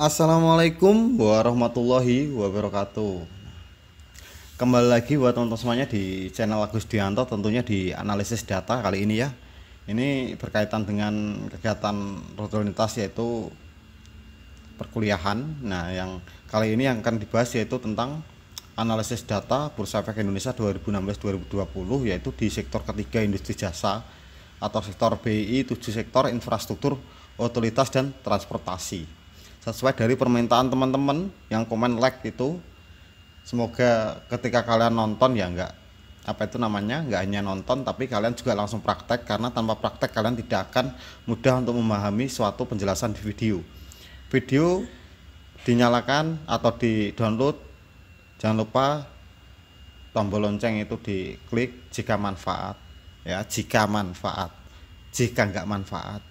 Assalamualaikum warahmatullahi wabarakatuh. Kembali lagi buat teman-teman semuanya di channel Agus Dianto, tentunya di analisis data kali ini ya. Ini berkaitan dengan kegiatan rutinitas yaitu perkuliahan. Nah, yang kali ini yang akan dibahas yaitu tentang analisis data Bursa Efek Indonesia 2016-2020, yaitu di sektor ketiga industri jasa atau sektor BI, 7 sektor infrastruktur, utilitas dan transportasi. Sesuai dari permintaan teman-teman yang komen like itu, semoga ketika kalian nonton ya nggak hanya nonton, tapi kalian juga langsung praktek, karena tanpa praktek kalian tidak akan mudah untuk memahami suatu penjelasan di video. Video dinyalakan atau di download, jangan lupa tombol lonceng itu diklik jika manfaat ya, jika nggak manfaat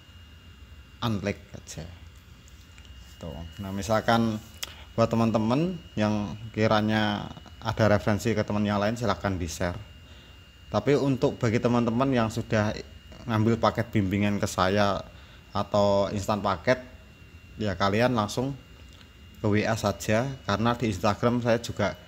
unlike aja tuh. Nah, misalkan buat teman-teman yang kiranya ada referensi ke teman yang lain, silahkan di share. Tapi untuk bagi teman-teman yang sudah ngambil paket bimbingan ke saya atau instan paket, ya kalian langsung ke WA saja, karena di Instagram saya juga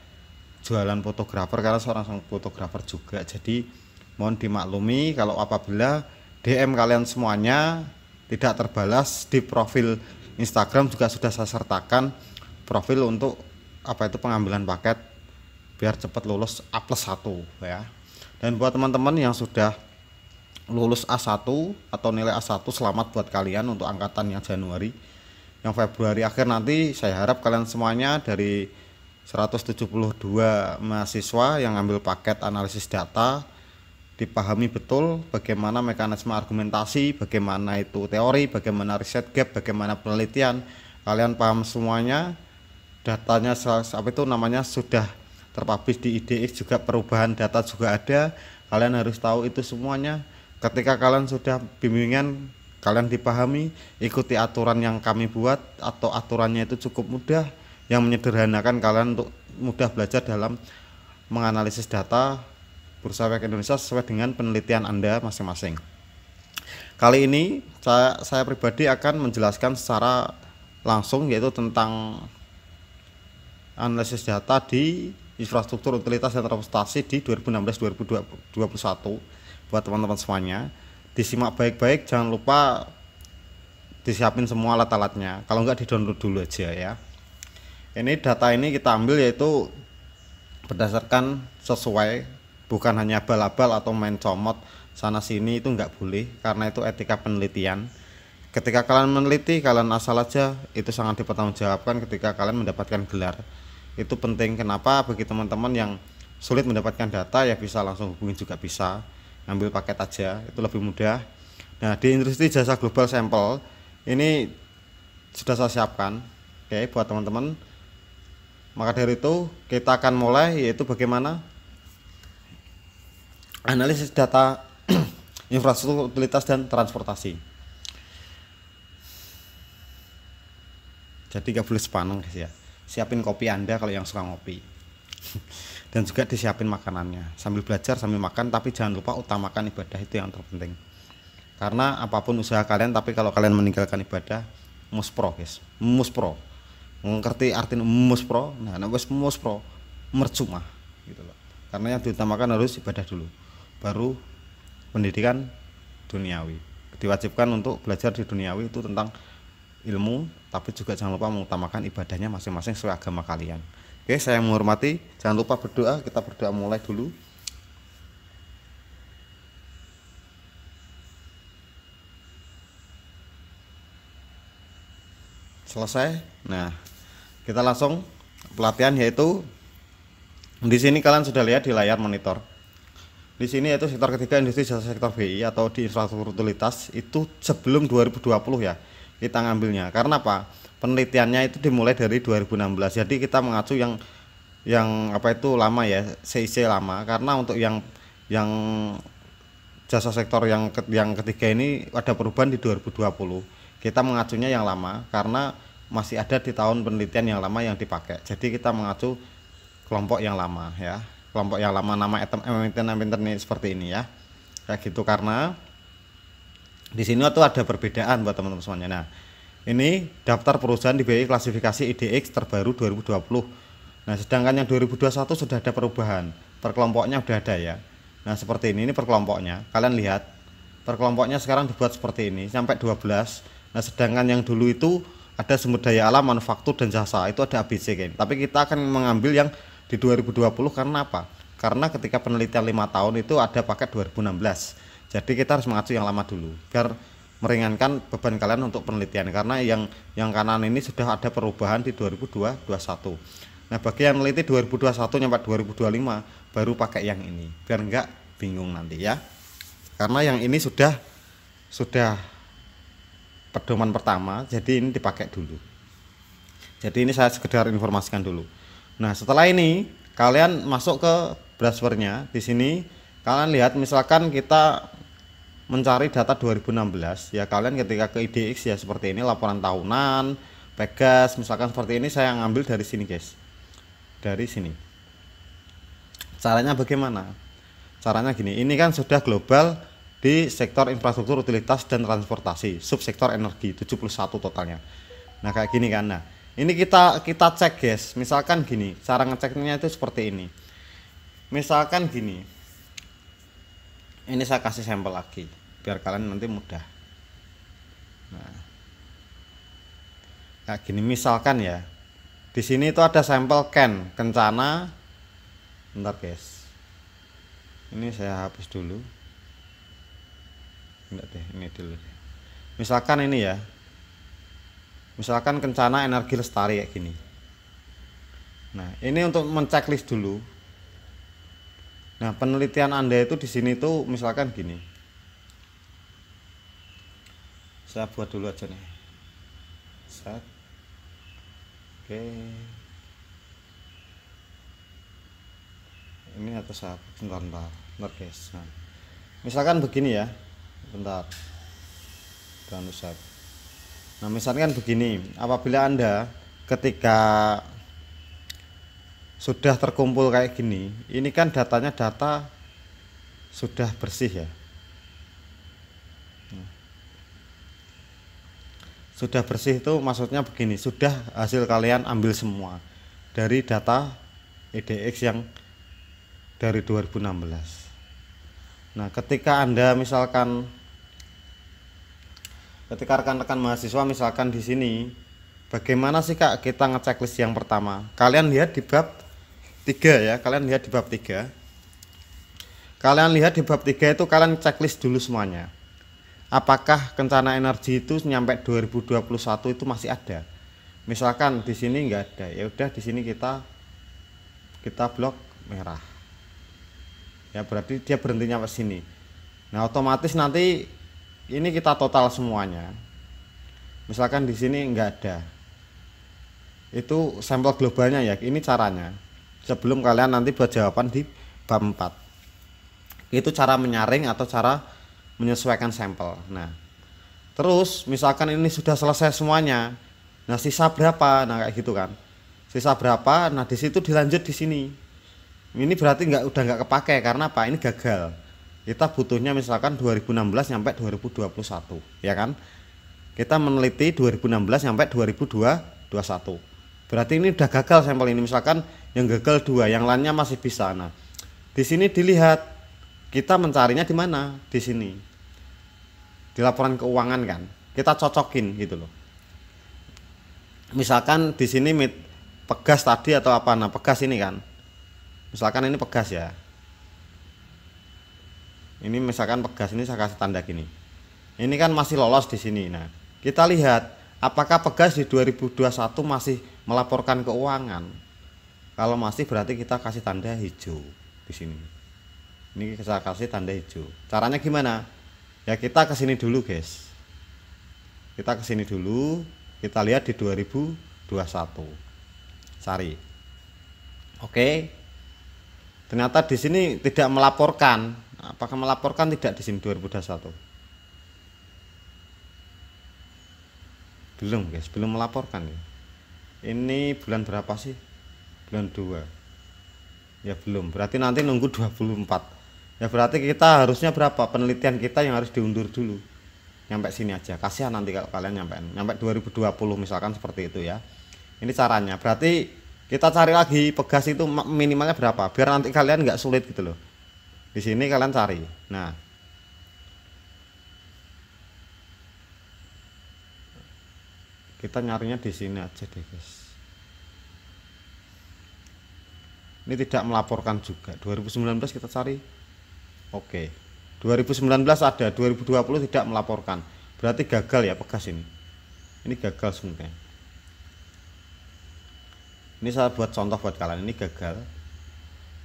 jualan fotografer, karena seorang fotografer juga. Jadi mohon dimaklumi kalau apabila DM kalian semuanya tidak terbalas. Di profil Instagram juga sudah saya sertakan profil untuk pengambilan paket biar cepat lulus A+1 ya. Dan buat teman-teman yang sudah lulus A1 atau nilai A1, selamat buat kalian untuk angkatan yang Januari. Yang Februari akhir nanti saya harap kalian semuanya dari 172 mahasiswa yang ambil paket analisis data dipahami betul bagaimana mekanisme argumentasi, bagaimana itu teori, bagaimana riset gap, bagaimana penelitian. Kalian paham semuanya, datanya sudah terpublish di IDX, juga perubahan data juga ada. Kalian harus tahu itu semuanya. Ketika kalian sudah bimbingan, kalian dipahami, ikuti aturan yang kami buat, atau aturannya itu cukup mudah, yang menyederhanakan kalian untuk mudah belajar dalam menganalisis data Bursa Efek Indonesia sesuai dengan penelitian Anda masing-masing. Kali ini saya pribadi akan menjelaskan secara langsung yaitu tentang analisis data di infrastruktur, utilitas dan transportasi di 2016-2021 buat teman-teman semuanya. Disimak baik-baik, jangan lupa disiapin semua alat-alatnya. Kalau enggak, di-download dulu aja ya. Ini data ini kita ambil yaitu berdasarkan sesuai, bukan hanya abal-abal atau main comot sana sini, itu enggak boleh, karena itu etika penelitian. Ketika kalian meneliti, kalian asal aja, itu sangat dipertanggungjawabkan ketika kalian mendapatkan gelar. Itu penting. Kenapa? Bagi teman-teman yang sulit mendapatkan data ya bisa langsung hubungi juga, bisa ngambil paket aja, itu lebih mudah. Nah, di industri jasa global sampel ini sudah saya siapkan, oke, buat teman-teman. Maka dari itu kita akan mulai, yaitu bagaimana analisis data infrastruktur, utilitas dan transportasi. Jadi gak boleh sepaneng guys ya. Siapin kopi Anda kalau yang suka ngopi. Dan juga disiapin makanannya. Sambil belajar sambil makan, tapi jangan lupa utamakan ibadah, itu yang terpenting. Karena apapun usaha kalian, tapi kalau kalian meninggalkan ibadah, muspro guys. Muspro. Mengerti arti muspro? Nah, muspro mercuma gitu loh. Karena yang diutamakan harus ibadah dulu, baru pendidikan duniawi. Diwajibkan untuk belajar di duniawi itu tentang ilmu, tapi juga jangan lupa mengutamakan ibadahnya masing-masing sesuai agama kalian. Oke, saya menghormati. Jangan lupa berdoa. Kita berdoa mulai dulu. Selesai. Nah, kita langsung pelatihan, yaitu di sini kalian sudah lihat di layar monitor. Di sini yaitu sektor ketiga industri jasa sektor BI atau di infrastruktur utilitas, itu sebelum 2020 ya kita ngambilnya. Karena apa? Penelitiannya itu dimulai dari 2016. Jadi kita mengacu yang lama ya, CIC lama. Karena untuk yang jasa sektor yang ketiga ini ada perubahan di 2020. Kita mengacunya yang lama karena masih ada di tahun penelitian yang lama yang dipakai. Jadi kita mengacu kelompok yang lama ya. Kelompok yang lama, nama emiten ini seperti ini ya. Kayak gitu. Karena di sini tuh ada perbedaan buat teman-teman semuanya. Nah, Ini daftar perusahaan di BI klasifikasi IDX terbaru 2020. Nah, sedangkan yang 2021 sudah ada perubahan. Per kelompoknya udah ada ya. Nah, seperti ini per kelompoknya. Kalian lihat, per kelompoknya sekarang dibuat seperti ini sampai 12. Nah, sedangkan yang dulu itu ada sumber daya alam, manufaktur dan jasa. Itu ada ABC kan. Tapi kita akan mengambil yang di 2020 karena apa? Karena ketika penelitian 5 tahun itu ada paket 2016. Jadi kita harus mengacu yang lama dulu biar meringankan beban kalian untuk penelitian, karena yang kanan ini sudah ada perubahan di 2021. Nah, bagi yang meneliti 2021 sampai 2025 baru pakai yang ini biar enggak bingung nanti ya. Karena yang ini sudah pedoman pertama, jadi ini dipakai dulu. Jadi ini saya sekedar informasikan dulu. Nah, setelah ini kalian masuk ke browsernya. Di sini kalian lihat misalkan kita mencari data 2016 ya, kalian ketika ke IDX ya seperti ini, laporan tahunan, Pegas misalkan seperti ini, saya ngambil dari sini guys, dari sini. Caranya bagaimana? Caranya gini, ini kan sudah global di sektor infrastruktur, utilitas dan transportasi, subsektor energi 71 totalnya. Nah, kayak gini kan. Nah, ini kita cek guys, misalkan gini, cara ngeceknya itu seperti ini. Misalkan gini, ini saya kasih sampel lagi biar kalian nanti mudah. Nah, kayak gini misalkan ya, di sini itu ada sampel Kencana. Bentar guys, ini saya hapus dulu. Enggak deh, ini dulu. Misalkan ini ya, misalkan Kencana Energi Lestari kayak gini. Nah, ini untuk menceklis dulu. Nah, penelitian Anda itu di sini tuh misalkan gini. Saya buat dulu aja nih. Set. Oke. Ini atas saya bentar guys. Nah, misalkan begini ya. Bentar. Dan set. Nah, misalkan begini, apabila Anda ketika sudah terkumpul kayak gini, ini kan data sudah bersih ya. Sudah bersih itu maksudnya begini, sudah hasil kalian ambil semua dari data IDX yang dari 2016. Nah, ketika Anda misalkan, ketika rekan-rekan mahasiswa misalkan di sini, bagaimana sih Kak kita ngechecklist yang pertama? Kalian lihat di bab 3 ya, kalian lihat di bab 3. Kalian lihat di bab 3 itu kalian checklist dulu semuanya. Apakah Kencana Energi itu nyampe 2021 itu masih ada? Misalkan di sini enggak ada, ya udah di sini kita blok merah. Ya berarti dia berhenti nyampe sini. Nah, otomatis nanti ini kita total semuanya. Misalkan di sini enggak ada. Itu sampel globalnya ya. Ini caranya. Sebelum kalian nanti buat jawaban di bab 4. Itu cara menyaring atau cara menyesuaikan sampel. Nah, terus misalkan ini sudah selesai semuanya, nah sisa berapa? Nah kayak gitu kan, sisa berapa? Nah di situ dilanjut di sini. Ini berarti udah nggak kepake karena apa? Ini gagal. Kita butuhnya misalkan 2016 sampai 2021, ya kan? Kita meneliti 2016 sampai 2021. Berarti ini udah gagal sampel ini. Misalkan yang gagal 2, yang lainnya masih bisa. Nah, di sini dilihat kita mencarinya di mana? Di sini. Di laporan keuangan kan. Kita cocokin gitu loh. Misalkan di sini Pegas tadi atau apa? Nah, Pegas ini kan. Misalkan ini Pegas ya. Ini misalkan Pegas ini saya kasih tanda gini. Ini kan masih lolos di sini. Nah, kita lihat apakah Pegas di 2021 masih melaporkan keuangan. Kalau masih berarti kita kasih tanda hijau di sini. Ini saya kasih tanda hijau. Caranya gimana? Ya kita kesini dulu guys. Kita kesini dulu. Kita lihat di 2021. Cari. Oke. Ternyata di sini tidak melaporkan. Apakah melaporkan? Tidak di sini 2021. Belum guys, belum melaporkan ya. Ini bulan berapa sih? Bulan 2. Ya belum. Berarti nanti nunggu 24. Ya berarti kita harusnya berapa? Penelitian kita yang harus diundur dulu. nyampe sini aja, kasihan nanti kalau kalian nyampe 2020 misalkan seperti itu ya. Ini caranya, berarti kita cari lagi pegas itu minimalnya berapa biar nanti kalian nggak sulit gitu loh. Di sini kalian cari, nah kita nyarinya di sini aja deh guys. Ini tidak melaporkan juga. 2019 kita cari. Oke. 2019 ada, 2020 tidak melaporkan. Berarti gagal ya pegas ini. Ini gagal sebenarnya. Ini saya buat contoh buat kalian, ini gagal.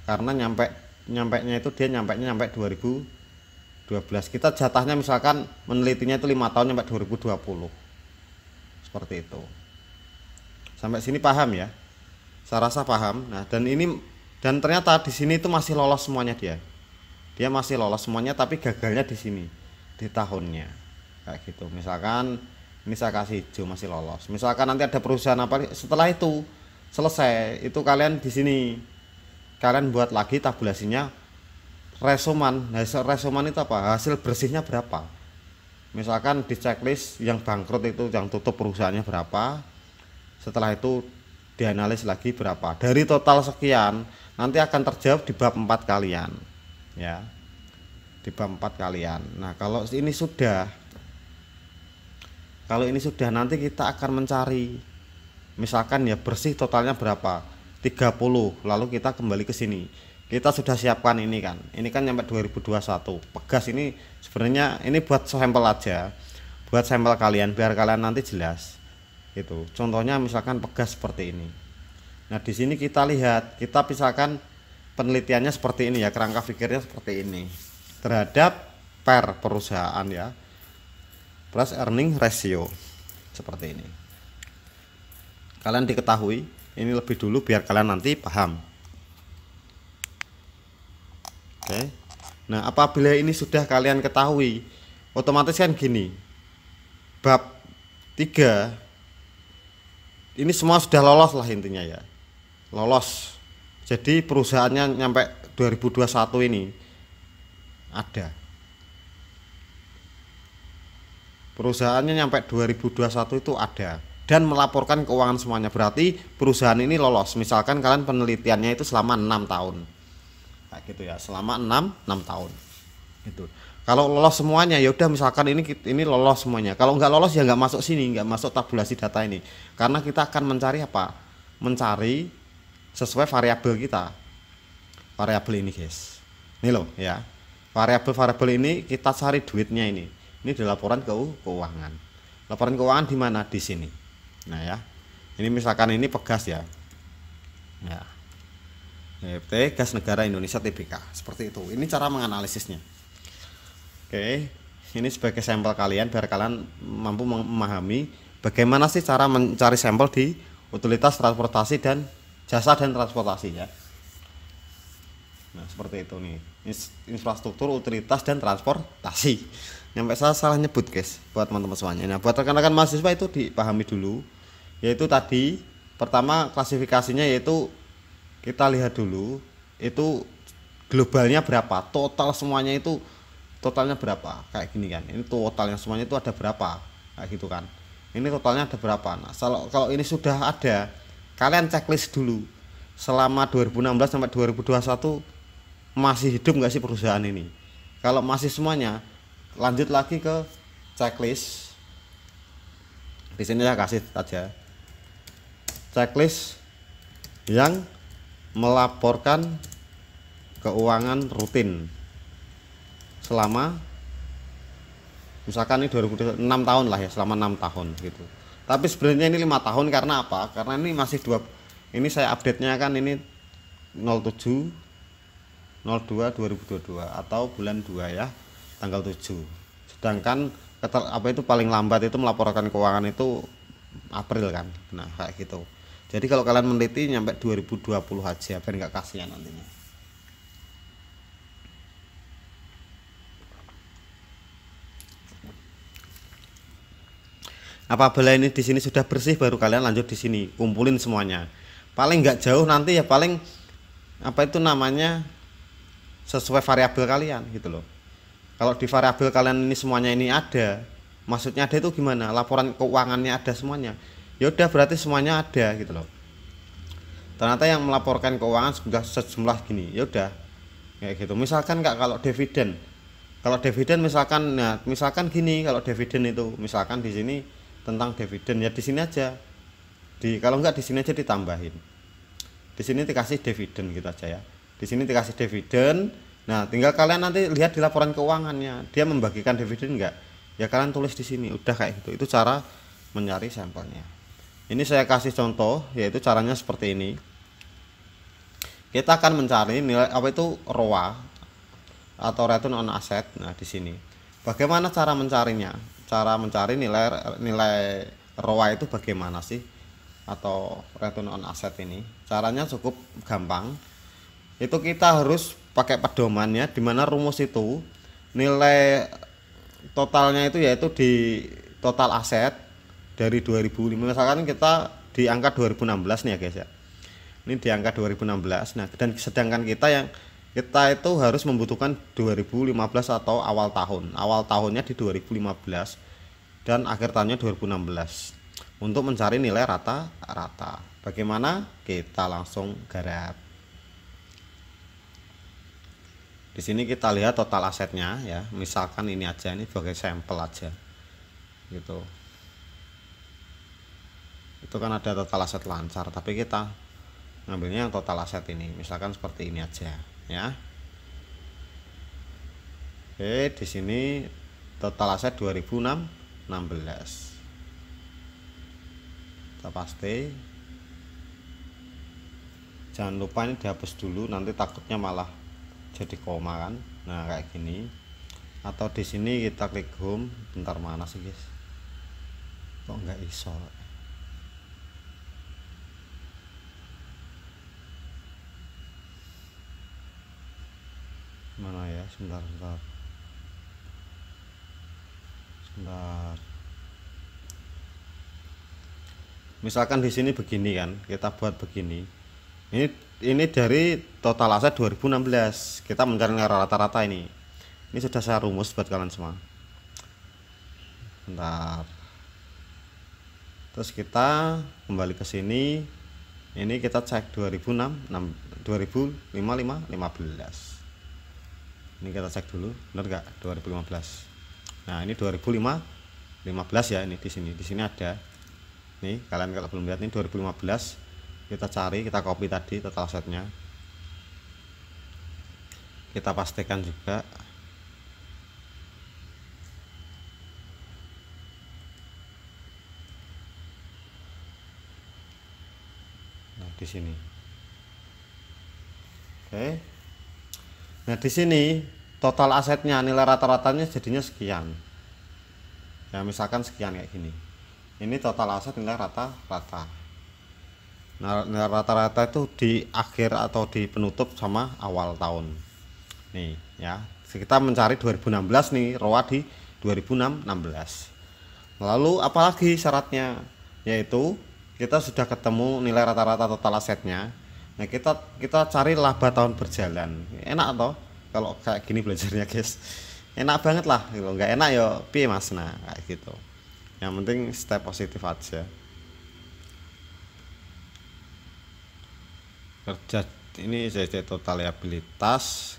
Karena nyampenya itu dia nyampe 2012. Kita jatahnya misalkan menelitinya itu 5 tahun nyampe 2020. Seperti itu. Sampai sini paham ya? Saya rasa paham. Nah, dan ternyata di sini itu masih lolos semuanya dia. Dia masih lolos semuanya tapi gagalnya di sini di tahunnya. Kayak gitu. Misalkan ini saya kasih hijau masih lolos. Misalkan nanti ada perusahaan apa setelah itu selesai, itu kalian di sini kalian buat lagi tabulasinya resuman. Nah, resuman itu apa? Hasil bersihnya berapa? Misalkan di checklist yang bangkrut itu yang tutup perusahaannya berapa? Setelah itu dianalisis lagi berapa dari total sekian, nanti akan terjawab di bab 4 kalian ya, di bab 4 kalian. Nah kalau ini sudah nanti kita akan mencari misalkan ya bersih totalnya berapa 30, lalu kita kembali ke sini, kita sudah siapkan ini kan nyampe 2021 pegas. Ini sebenarnya ini buat sampel aja, buat sampel kalian biar kalian nanti jelas. Itu contohnya misalkan pegas seperti ini. Nah di sini kita lihat, kita misalkan penelitiannya seperti ini ya, kerangka pikirnya seperti ini terhadap per perusahaan ya, plus earning ratio seperti ini. Kalian diketahui ini lebih dulu biar kalian nanti paham. Oke. Nah apabila ini sudah kalian ketahui, otomatis kan gini, bab 3 ini semua sudah lolos lah intinya ya, lolos. Jadi perusahaannya nyampe 2021 ini ada, perusahaannya nyampe 2021 itu ada dan melaporkan keuangan semuanya. Berarti perusahaan ini lolos. Misalkan kalian penelitiannya itu selama 6 tahun kayak gitu ya, selama 6 tahun gitu. Kalau lolos semuanya ya udah, misalkan ini lolos semuanya. Kalau nggak lolos ya nggak masuk sini, nggak masuk tabulasi data ini. Karena kita akan mencari apa? Mencari sesuai variabel kita. Variabel ini guys. Ini loh ya. Variabel ini kita cari duitnya ini. Ini di laporan keuangan. Laporan keuangan di mana? Di sini. Nah ya. Ini misalkan ini pegas ya. Ya. PT Gas Negara Indonesia Tbk. Seperti itu. Ini cara menganalisisnya. Oke, ini sebagai sampel kalian biar kalian mampu memahami bagaimana sih cara mencari sampel di utilitas transportasi dan jasa dan transportasi ya. Nah seperti itu nih, infrastruktur, utilitas dan transportasi. Nyampe saya salah nyebut guys buat teman-teman semuanya. Nah buat rekan-rekan mahasiswa itu dipahami dulu, yaitu tadi pertama klasifikasinya yaitu kita lihat dulu itu globalnya berapa, total semuanya itu totalnya berapa, kayak gini kan. Ini totalnya semuanya itu ada berapa, kayak gitu kan. Ini totalnya ada berapa. Nah kalau ini sudah ada, kalian checklist dulu selama 2016 sampai 2021 masih hidup nggak sih perusahaan ini. Kalau masih semuanya, lanjut lagi ke checklist. Di sini saya kasih saja checklist yang melaporkan keuangan rutin selama misalkan ini 2006 tahun lah ya, selama 6 tahun gitu. Tapi sebenarnya ini 5 tahun karena apa? Karena ini masih ini saya update-nya kan ini 07 02 2022 atau bulan 2 ya, tanggal 7. Sedangkan apa itu paling lambat itu melaporkan keuangan itu April kan. Nah, kayak gitu. Jadi kalau kalian meneliti nyampe 2020 aja biar nggak kasihan nantinya. Apabila ini di sini sudah bersih baru kalian lanjut di sini, kumpulin semuanya. Paling nggak jauh nanti ya, paling apa itu namanya sesuai variabel kalian gitu loh. Kalau di variabel kalian ini semuanya ini ada, Maksudnya ada itu gimana? Laporan keuangannya ada semuanya. Ya udah berarti semuanya ada gitu loh. Ternyata yang melaporkan keuangan sudah sejumlah gini. Ya udah kayak gitu. Misalkan Kak, kalau dividen misalkan, nah misalkan gini, kalau dividen itu misalkan di sini tentang dividen ya di sini aja. Kalau enggak di sini aja ditambahin. Di sini dikasih dividen gitu aja ya. Di sini dikasih dividen. Nah, tinggal kalian nanti lihat di laporan keuangannya, dia membagikan dividen enggak? Ya kalian tulis di sini. Udah kayak gitu. Itu cara mencari sampelnya. Ini saya kasih contoh, yaitu caranya seperti ini. Kita akan mencari nilai apa itu ROA atau return on asset. Nah, di sini. Bagaimana cara mencarinya? Cara mencari nilai ROA itu bagaimana sih? Atau return on asset ini. Caranya cukup gampang. Itu kita harus pakai pedomannya, di mana rumus itu nilai totalnya itu yaitu di total aset dari 2005. Misalkan kita di angka 2016 nih ya guys ya. Ini di angka 2016. Nah, dan sedangkan kita itu harus membutuhkan 2015 atau awal tahun. Awal tahunnya di 2015 dan akhir tahunnya 2016 untuk mencari nilai rata-rata. Bagaimana? Kita langsung garap. Di sini kita lihat total asetnya ya. Misalkan ini aja, ini sebagai sampel aja. Gitu. Itu kan ada total aset lancar, tapi kita ngambilnya yang total aset ini. Misalkan seperti ini aja ya. Oke, di sini total aset 2016. Kita paste. Jangan lupa ini dihapus dulu, nanti takutnya malah jadi koma kan. Nah, kayak gini. Atau di sini kita klik home. Bentar, mana sih guys? Kok nggak iso? Mana ya? Sebentar. Misalkan di sini begini kan, kita buat begini. Ini dari total aset 2016. Kita mencari rata-rata ini. Ini sudah saya rumus buat kalian semua. Bentar. Terus kita kembali ke sini. Ini kita cek 2015. Ini kita cek dulu, benar nggak 2015. Nah, ini 2015 ya, ini di sini. Di sini ada. Nih, kalian kalau belum lihat ini 2015. Kita cari, kita copy tadi total asetnya. Kita pastikan juga. Nah, di sini. Oke. Nah, di sini total asetnya, nilai rata-ratanya jadinya sekian. Ya, misalkan sekian kayak gini. Ini total aset nilai rata-rata. Nah, nilai rata-rata itu di akhir atau di penutup sama awal tahun. Nih, ya. Kita mencari 2016 nih, ROA di 2016. Lalu apalagi syaratnya? Yaitu kita sudah ketemu nilai rata-rata total asetnya. Nah, kita cari laba tahun berjalan. Enak toh kalau kayak gini belajarnya, guys. Enak banget lah. Kalau nggak enak ya piye Mas. Nah, kayak gitu. Yang penting step positif aja. Kerja ini jadi total liabilitas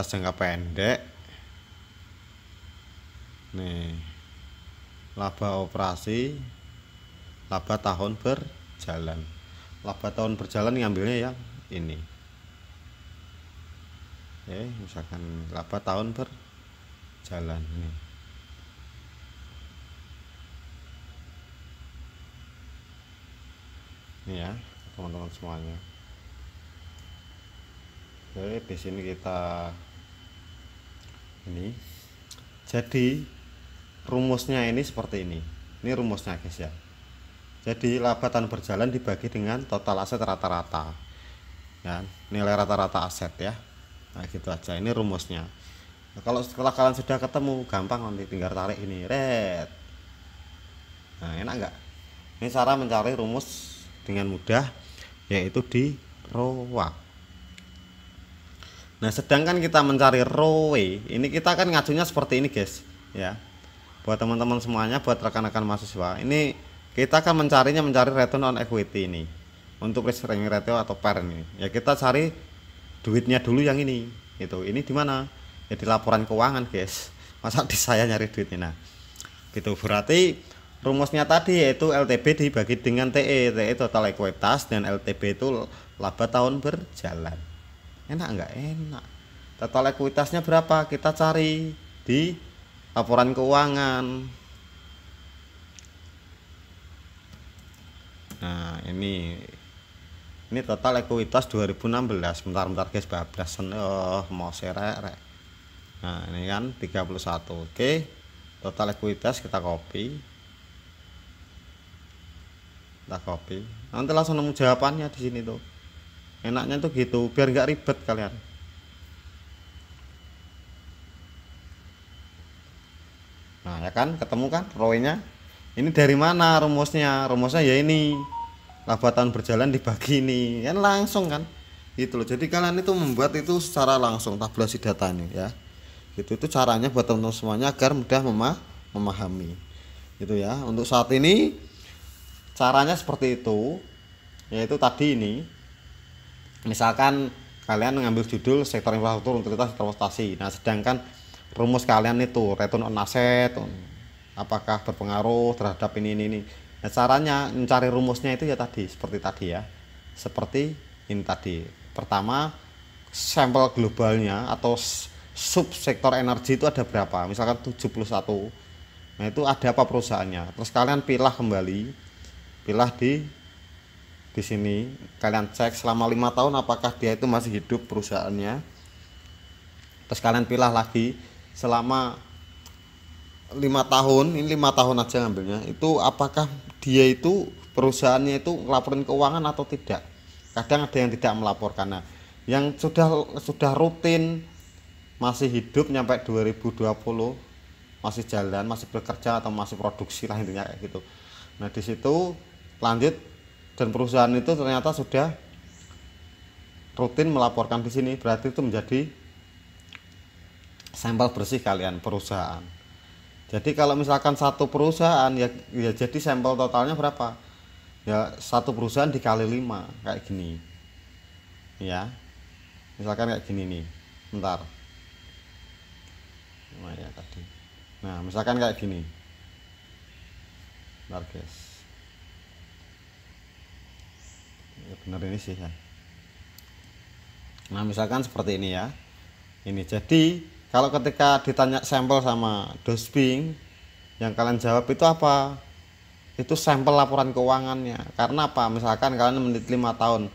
jangka pendek. Nih, laba operasi, laba tahun berjalan. Laba tahun berjalan ngambilnya yang ini. Oke, misalkan laba tahun berjalan ini. Ini ya, teman-teman semuanya. Oke, di sini kita ini. Jadi rumusnya ini seperti ini. Ini rumusnya guys ya. Jadi laba tahun berjalan dibagi dengan total aset rata-rata. Ya, nilai rata-rata aset ya. Nah, gitu aja. Ini rumusnya. Nah, kalau setelah kalian sudah ketemu, gampang nanti tinggal tarik ini, red. Nah, enak nggak? Ini cara mencari rumus dengan mudah, yaitu di ROA. Nah, sedangkan kita mencari ROE, ini kita akan ngajunya seperti ini guys ya. buat teman-teman semuanya, buat rekan-rekan mahasiswa, ini kita akan mencari return on equity ini untuk risk sharing ratio atau PER ini. Ya kita cari duitnya dulu yang ini. Gitu. Ini di mana? Ya di laporan keuangan, guys. Masa di saya nyari duitnya. Nah, gitu. Berarti rumusnya tadi yaitu LTB dibagi dengan TE total ekuitas, dan LTB itu laba tahun berjalan. Enak nggak? Enak. Total ekuitasnya berapa? Kita cari di laporan keuangan. Nah, ini total ekuitas 2016. Bentar guys, bablasan mau serek. Nah, ini kan 31. Oke. Total ekuitas kita copy. Nanti langsung nemu jawabannya di sini tuh. Enaknya tuh gitu, biar nggak ribet kalian. Nah, ya kan, ketemu kan ROE-nya. Ini dari mana rumusnya? Rumusnya ya ini. Laba tahun berjalan dibagi ini. Kan langsung kan. Gitu loh. Jadi kalian itu membuat itu secara langsung tabulasi data ini ya. Gitu, itu caranya buat teman-teman semuanya agar mudah memahami. Gitu ya. Untuk saat ini caranya seperti itu. Yaitu tadi ini. Misalkan kalian mengambil judul sektor infrastruktur, utilitas, transportasi. Nah, sedangkan rumus kalian itu return on asset, apakah berpengaruh terhadap ini. Nah, caranya mencari rumusnya itu ya tadi seperti tadi ya, seperti ini tadi. Pertama, sampel globalnya atau subsektor energi itu ada berapa, misalkan 71. Nah, itu ada apa perusahaannya, terus kalian pilah di sini, kalian cek selama 5 tahun apakah dia itu masih hidup perusahaannya. Terus kalian pilah lagi selama 5 tahun, ini 5 tahun aja ngambilnya, itu apakah dia itu perusahaannya itu ngelaporin keuangan atau tidak. Kadang ada yang tidak melaporkan. Nah, yang sudah rutin masih hidup nyampe 2020, masih jalan, masih bekerja atau masih produksi lah intinya kayak gitu. Nah, di situ lanjut, dan perusahaan itu ternyata sudah rutin melaporkan di sini, berarti itu menjadi sampel bersih kalian perusahaan. Jadi kalau misalkan satu perusahaan ya jadi sampel totalnya berapa? Ya satu perusahaan dikali 5 kayak gini. Ya. Misalkan kayak gini nih. Bentar. Nah, ya tadi. Nah, misalkan kayak gini. Bentar, guys. Ya benar ini sih ya. Nah, misalkan seperti ini ya. Ini jadi kalau ketika ditanya sampel sama Dosbing, yang kalian jawab itu apa? Itu sampel laporan keuangannya. Karena apa? Misalkan kalian meneliti 5 tahun.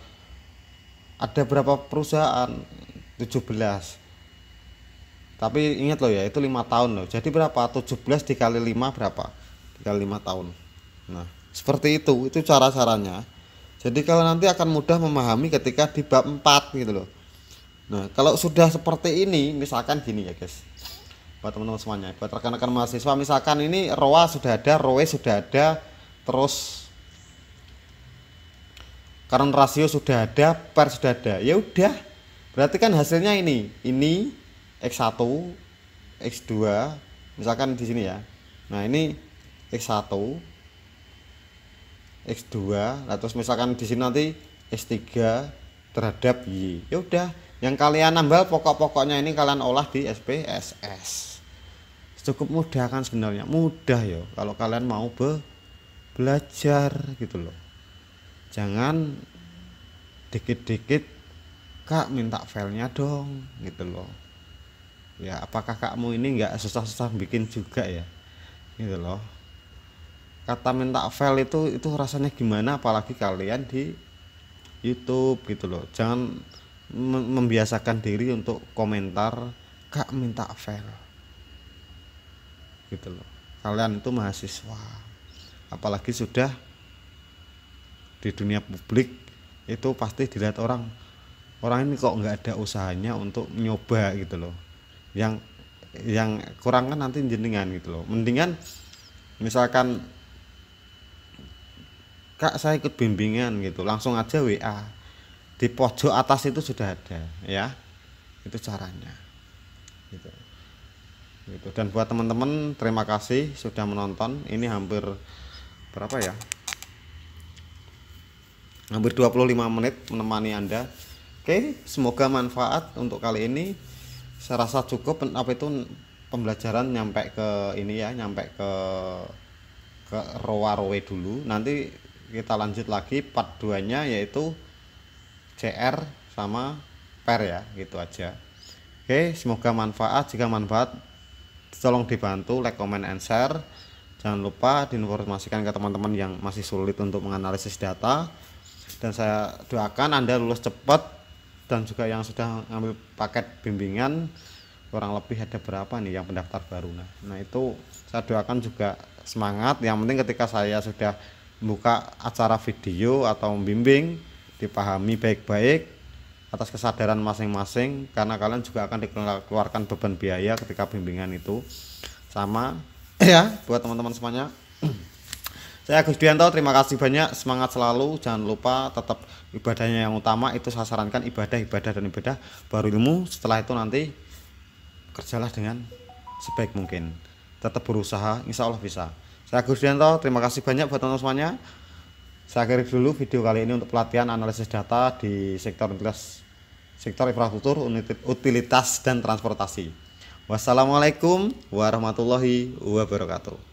Ada berapa perusahaan? 17. Tapi ingat loh ya, itu 5 tahun loh. Jadi berapa? 17 dikali 5 berapa? Dikali 5 tahun. Nah, seperti itu cara-caranya. Jadi kalau nanti akan mudah memahami ketika di bab 4 gitu loh. Nah, kalau sudah seperti ini, misalkan gini ya guys, buat teman-teman semuanya, buat rekan-rekan mahasiswa, misalkan ini ROA sudah ada, ROE sudah ada, terus current ratio sudah ada, PER sudah ada, ya udah, berarti kan hasilnya ini X1, X2, misalkan di sini ya. Nah, ini X1, X2, nah terus misalkan di sini nanti X3 terhadap Y. Ya udah, yang kalian nambah pokok-pokoknya ini kalian olah di SPSS. Cukup mudah kan sebenarnya, mudah ya kalau kalian mau belajar gitu loh. Jangan dikit-dikit Kak minta filenya dong gitu loh. Ya apakah kamu ini enggak susah-susah bikin juga ya gitu loh. Kata minta file itu rasanya gimana, apalagi kalian di YouTube gitu loh. Jangan membiasakan diri untuk komentar Kak minta file gitu loh. Kalian itu mahasiswa, apalagi sudah di dunia publik, itu pasti dilihat orang ini kok nggak ada usahanya untuk nyoba gitu loh. Yang kurang kan nanti jenengan gitu loh. Mendingan misalkan Kak saya ikut bimbingan gitu, langsung aja WA, di pojok atas itu sudah ada ya, itu caranya gitu. gitu. Dan buat teman-teman, terima kasih sudah menonton. Ini hampir berapa ya, hampir 25 menit menemani Anda. Oke, semoga manfaat untuk kali ini. Saya rasa cukup apa itu pembelajaran nyampe ke ini ya, nyampe ke rowe dulu. Nanti kita lanjut lagi part 2 nya, yaitu CR sama per ya, gitu aja. Oke, semoga manfaat. Jika manfaat, tolong dibantu like, comment, and share. Jangan lupa diinformasikan ke teman-teman yang masih sulit untuk menganalisis data. Dan saya doakan Anda lulus cepat, dan juga yang sudah ngambil paket bimbingan, kurang lebih ada berapa nih yang pendaftar baru. Nah itu saya doakan juga semangat. Yang penting ketika saya sudah membuka acara video atau membimbing, dipahami baik-baik atas kesadaran masing-masing, karena kalian juga akan dikeluarkan beban biaya ketika bimbingan itu. Sama ya buat teman-teman semuanya. Saya Agus Dianto, terima kasih banyak, semangat selalu. Jangan lupa tetap ibadahnya yang utama, itu saya sarankan ibadah dan ibadah baru ilmu. Setelah itu nanti kerjalah dengan sebaik mungkin, tetap berusaha, insya Allah bisa. Saya Agus Dianto, terima kasih banyak buat teman-teman semuanya. Saya akhiri dulu video kali ini untuk pelatihan analisis data di sektor infrastruktur, utilitas, dan transportasi. Wassalamualaikum warahmatullahi wabarakatuh.